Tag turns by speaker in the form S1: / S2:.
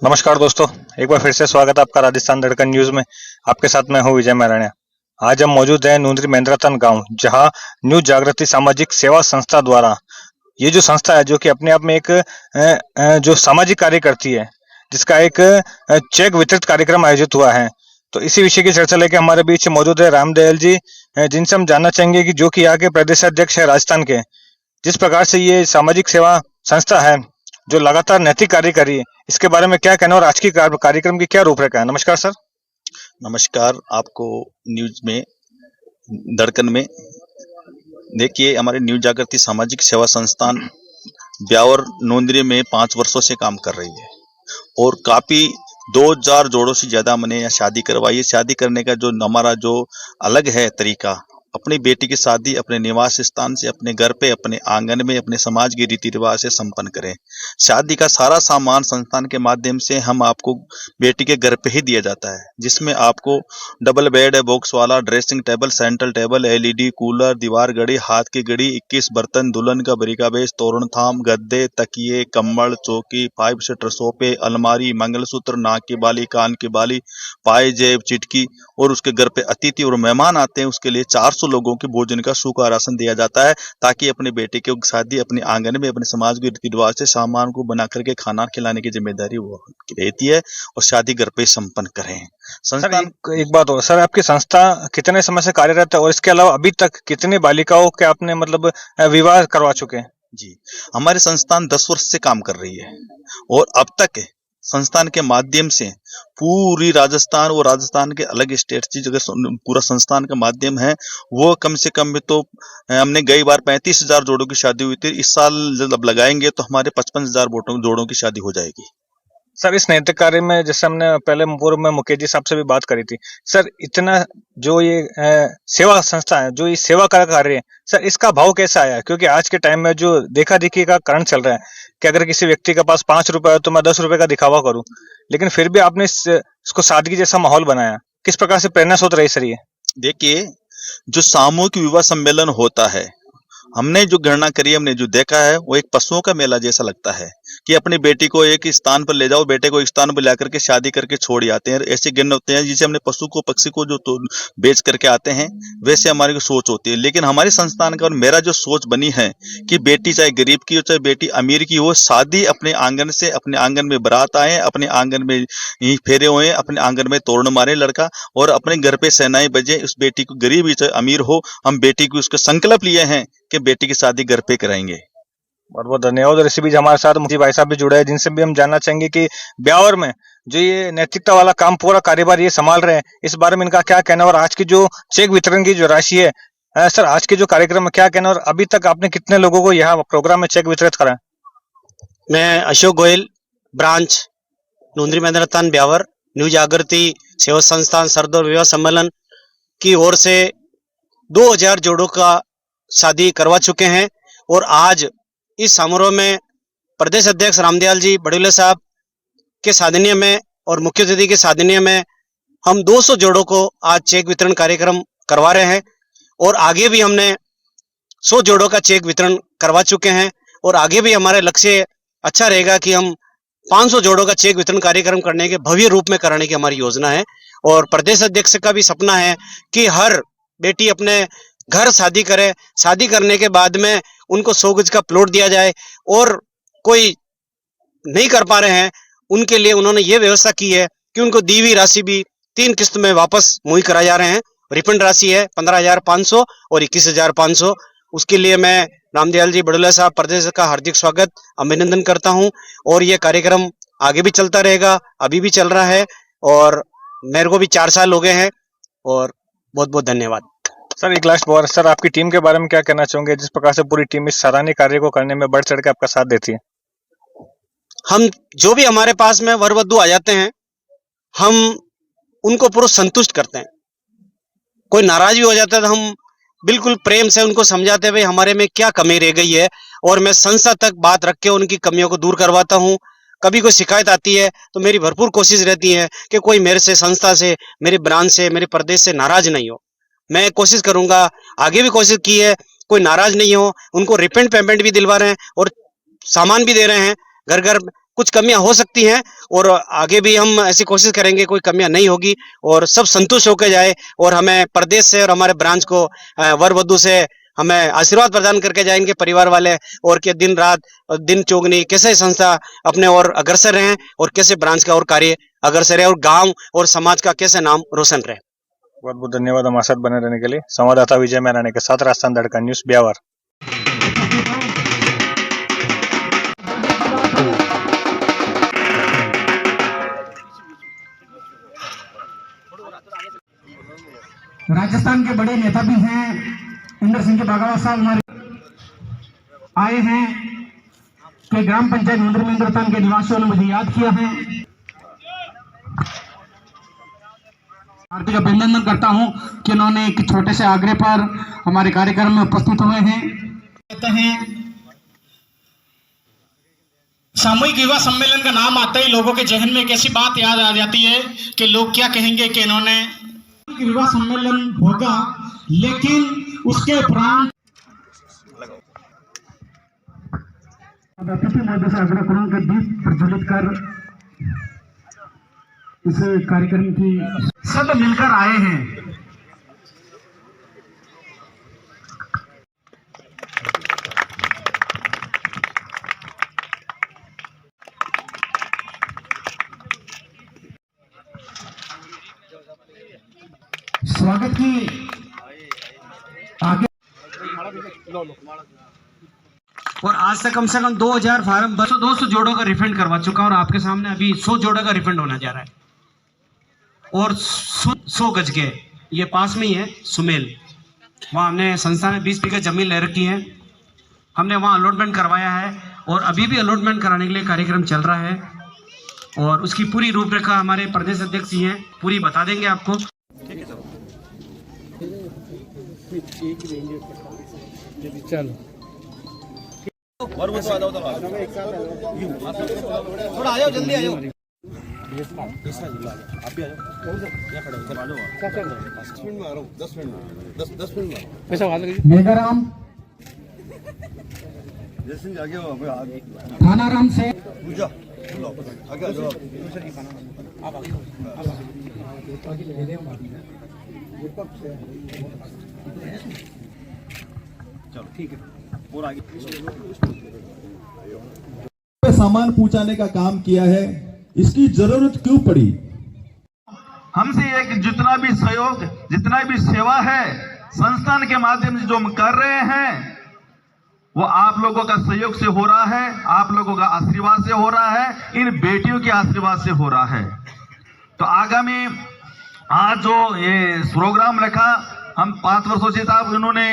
S1: नमस्कार दोस्तों, एक बार फिर से स्वागत है आपका राजस्थान दड़कन न्यूज में। आपके साथ मैं हूं विजय महाराणा। आज हम मौजूद हैं नूंदरी महेंद्रतन गांव, जहां न्यू जागृति सामाजिक सेवा संस्था द्वारा ये जो संस्था है, जो कि अपने आप में एक जो सामाजिक कार्य करती है, जिसका एक चेक वितरित कार्यक्रम आयोजित हुआ है। तो इसी विषय की चर्चा लेके हमारे बीच मौजूद है रामदयाल जी, जिनसे हम जानना चाहेंगे कि जो कि यहाँ के प्रदेश अध्यक्ष है राजस्थान के, जिस प्रकार से ये सामाजिक सेवा संस्था है जो लगातार नैतिक कार्य कर रही है, इसके बारे में क्या कहना और आज की कार्यक्रम की क्या रूपरेखा है। नमस्कार सर।
S2: नमस्कार आपको न्यूज में धड़कन में। देखिए, हमारे न्यू जागृति सामाजिक सेवा संस्थान ब्यावर नूंदरी में 5 वर्षों से काम कर रही है और काफ़ी 2000 जोड़ों से ज़्यादा हमने यहाँ शादी करवाई है। शादी करने का जो हमारा जो अलग है तरीका, अपनी बेटी की शादी अपने निवास स्थान से, अपने घर पे, अपने आंगन में, अपने समाज के रीति रिवाज से संपन्न करें। शादी का सारा सामान संस्थान के माध्यम से हम आपको बेटी के घर पे ही दिया जाता है, जिसमें आपको डबल बेड, बॉक्स वाला, dressing table, central table, LED, cooler, दीवार घड़ी, हाथ की घड़ी, 21 बर्तन, दुल्हन का बरिकाबेश, तोरण थाम, गद्दे, तकिए, कम्बल, चौकी, 5 सीटर सोफे, अलमारी, मंगलसूत्र, नाक की बाली, कान की बाली, पाए जेब, चिटकी। और उसके घर पे अतिथि और मेहमान आते हैं, उसके लिए 400 लोगों के भोजन का सूखा राशन दिया जाता है, ताकि अपने बेटे की शादी अपने आंगन में, अपने समाज के रीति रिवाज से सामान को बना करके खाना खिलाने की जिम्मेदारी वो रहती है और शादी घर पे संपन्न करें।
S1: सर एक बात और सर, आपकी संस्था कितने समय से कार्यरत है और इसके अलावा अभी तक कितनी बालिकाओं के आपने मतलब विवाह करवा चुके हैं?
S2: जी, हमारी संस्थान 10 वर्ष से काम कर रही है और अब तक संस्थान के माध्यम से पूरी राजस्थान और राजस्थान के अलग स्टेट से अगर पूरा संस्थान का माध्यम है, वो कम से कम तो हमने गई बार 35,000 जोड़ों की शादी हुई थी। इस साल जब लगाएंगे तो हमारे 55,000 जोड़ों की शादी हो जाएगी।
S1: सर, इस नैतिक कार्य में जैसे हमने पहले पूर्व में मुकेश जी साहब से भी बात करी थी, सर इतना जो ये सेवा संस्था है, जो ये सेवा का कार्य है, सर इसका भाव कैसा आया? क्योंकि आज के टाइम में जो देखा देखी का कारण चल रहा है कि अगर किसी व्यक्ति के पास 5 रुपए है तो मैं 10 रुपए का दिखावा करूं, लेकिन फिर भी आपने इसको सादगी जैसा माहौल बनाया। किस प्रकार से प्रेरणा स्रोत रही सर ये?
S2: देखिए, जो सामूहिक विवाह सम्मेलन होता है, हमने जो गणना करी है, हमने जो देखा है, वो एक पशुओं का मेला जैसा लगता है कि अपनी बेटी को एक स्थान पर ले जाओ, बेटे को एक स्थान पर ला करके शादी करके छोड़ आते हैं। ऐसे गिन होते हैं जिसे हमने पशु को, पक्षी को जो तो बेच करके आते हैं, वैसे हमारी सोच होती है। लेकिन हमारे संस्थान का और मेरा जो सोच बनी है कि बेटी चाहे गरीब की हो चाहे बेटी अमीर की हो, शादी अपने आंगन से, अपने आंगन में बारात आए, अपने आंगन में ही फेरे हुए, अपने आंगन में तोरण मारे लड़का और अपने घर पे सहनाई बजे। उस बेटी को गरीब ही चाहे अमीर हो, हम बेटी को उसका संकल्प लिए हैं कि बेटी की शादी घर पे कराएंगे।
S1: बहुत बहुत धन्यवाद। और इसी बीच हमारे साथ मुफ्ती भाई साहब भी जुड़े हैं, जिनसे भी हम जानना चाहेंगे कि ब्यावर में जो ये नैतिकता वाला काम, पूरा कार्यभार ये संभाल रहे हैं, इस बारे में इनका क्या कहना और आज की जो चेक वितरण की जो राशि है, सर आज के जो कार्यक्रम में क्या कहना और अभी तक आपने कितने लोगों को यहाँ प्रोग्राम में चेक वितरित करा?
S3: मैं अशोक गोयल, ब्रांच नूंदरी महेंद्रतन ब्यावर, न्यू जागृति सेवा संस्थान सरदौर विवाह सम्मेलन की ओर से 2000 जोड़ों का शादी करवा चुके हैं और आज इस समारोह में प्रदेश अध्यक्ष रामदयाल जी बड़ुले साहब के साधनीय में और मुख्य अतिथि के साधनीय में हम 200 जोड़ों को आज चेक वितरण कार्यक्रम करवा रहे हैं और आगे भी हमने 100 जोड़ों का चेक वितरण करवा चुके हैं और आगे भी हमारे लक्ष्य अच्छा रहेगा कि हम 500 जोड़ों का चेक वितरण कार्यक्रम करने के भव्य रूप में कराने की हमारी योजना है। और प्रदेश अध्यक्ष का भी सपना है कि हर बेटी अपने घर शादी करे, शादी करने के बाद में उनको 100 गज का प्लॉट दिया जाए और कोई नहीं कर पा रहे हैं उनके लिए उन्होंने ये व्यवस्था की है कि उनको दी हुई राशि भी 3 किस्त में वापस मुहैया कराए जा रहे हैं। रिफंड राशि है 15,500 और 21,500। उसके लिए मैं रामदयाल जी बड़ुला साहब प्रदेश का हार्दिक स्वागत अभिनंदन करता हूं और ये कार्यक्रम आगे भी चलता रहेगा, अभी भी चल रहा है और मेरे को भी 4 साल हो गए हैं और बहुत बहुत धन्यवाद।
S1: सर एक लास्ट बार, सर आपकी टीम के बारे में क्या कहना चाहोगे, जिस प्रकार से पूरी टीम इस सराहनीय कार्य को करने में बढ़ चढ़ के आपका साथ देती है?
S3: हम जो भी हमारे पास में वर वधू आ जाते हैं, हम उनको पूरा संतुष्ट करते हैं। कोई नाराज भी हो जाता है तो हम बिल्कुल प्रेम से उनको समझाते हैं भाई हमारे में क्या कमी रह गई है और मैं संस्था तक बात रख के उनकी कमियों को दूर करवाता हूँ। कभी कोई शिकायत आती है तो मेरी भरपूर कोशिश रहती है कि कोई मेरे से, संस्था से, मेरी ब्रांच से, मेरे प्रदेश से नाराज नहीं हो। मैं कोशिश करूंगा, आगे भी कोशिश की है, कोई नाराज नहीं हो। उनको रिफंड पेमेंट भी दिलवा रहे हैं और सामान भी दे रहे हैं, घर घर कुछ कमियां हो सकती हैं और आगे भी हम ऐसी कोशिश करेंगे कोई कमियां नहीं होगी और सब संतुष्ट होकर जाए और हमें प्रदेश से और हमारे ब्रांच को वर वधु से हमें आशीर्वाद प्रदान करके जाएंगे परिवार वाले और कि दिन रात दिन चौगनी कैसे संस्था अपने और अग्रसर रहें और कैसे ब्रांच का और कार्य अग्रसर रहे और गांव और समाज का कैसे नाम रोशन रहे।
S1: बहुत बहुत धन्यवाद हमारे साथ बने रहने के लिए। संवाददाता विजय मैराणे के साथ राजस्थान दड़कन न्यूज ब्यावर।
S4: राजस्थान के बड़े नेता भी हैं, इंद्र सिंह के बागावत साहब हमारे आए हैं कि ग्राम पंचायत नूंदरी मेंद्रतान के निवासियों ने मुझे याद किया है। हार्दिक अभिनंदन करता हूं कि उन्होंने एक छोटे से आग्रह पर हमारे कार्यक्रम में उपस्थित हुए हैं। कहते हैं सामूहिक युवा सम्मेलन का नाम आते ही लोगों के जहन में एक ऐसी बात याद आ जाती है कि लोग क्या कहेंगे कि इन्होंने विवाह सम्मेलन होगा, लेकिन उसके उपरांत अतिथि महोदय से आग्रह करूंगा कि दीप प्रज्वलित कर इस कार्यक्रम की सब मिलकर आए हैं। स्वागत की आगे और आज तक कम से कम 2000 फार्म 200 जोड़ों का रिफंड करवा चुका और आपके सामने अभी 100 जोड़ों का रिफंड होना जा रहा है। और 100 गज के ये पास में ही है सुमेल, वहाँ हमने संस्था में 20 बीघा जमीन ले रखी है, हमने वहाँ अलॉटमेंट करवाया है और अभी भी अलॉटमेंट कराने के लिए कार्यक्रम चल रहा है और उसकी पूरी रूपरेखा हमारे प्रदेश अध्यक्ष जी हैं पूरी बता देंगे आपको। चलो
S3: थोड़ा आयो जल्दी आयो।
S4: मेघाराम थानाराम से
S3: ठीक है
S2: और आगे
S5: सामान पहुंचाने का काम किया है, इसकी जरूरत क्यों पड़ी?
S6: हमसे एक जितना भी सहयोग जितना भी सेवा है संस्थान के माध्यम से जो हम कर रहे हैं वो आप लोगों का सहयोग से हो रहा है, आप लोगों का आशीर्वाद से हो रहा है, इन बेटियों के आशीर्वाद से हो रहा है। तो आगामी आज जो ये प्रोग्राम रखा हम 5 वर्षों से साहब इन्होंने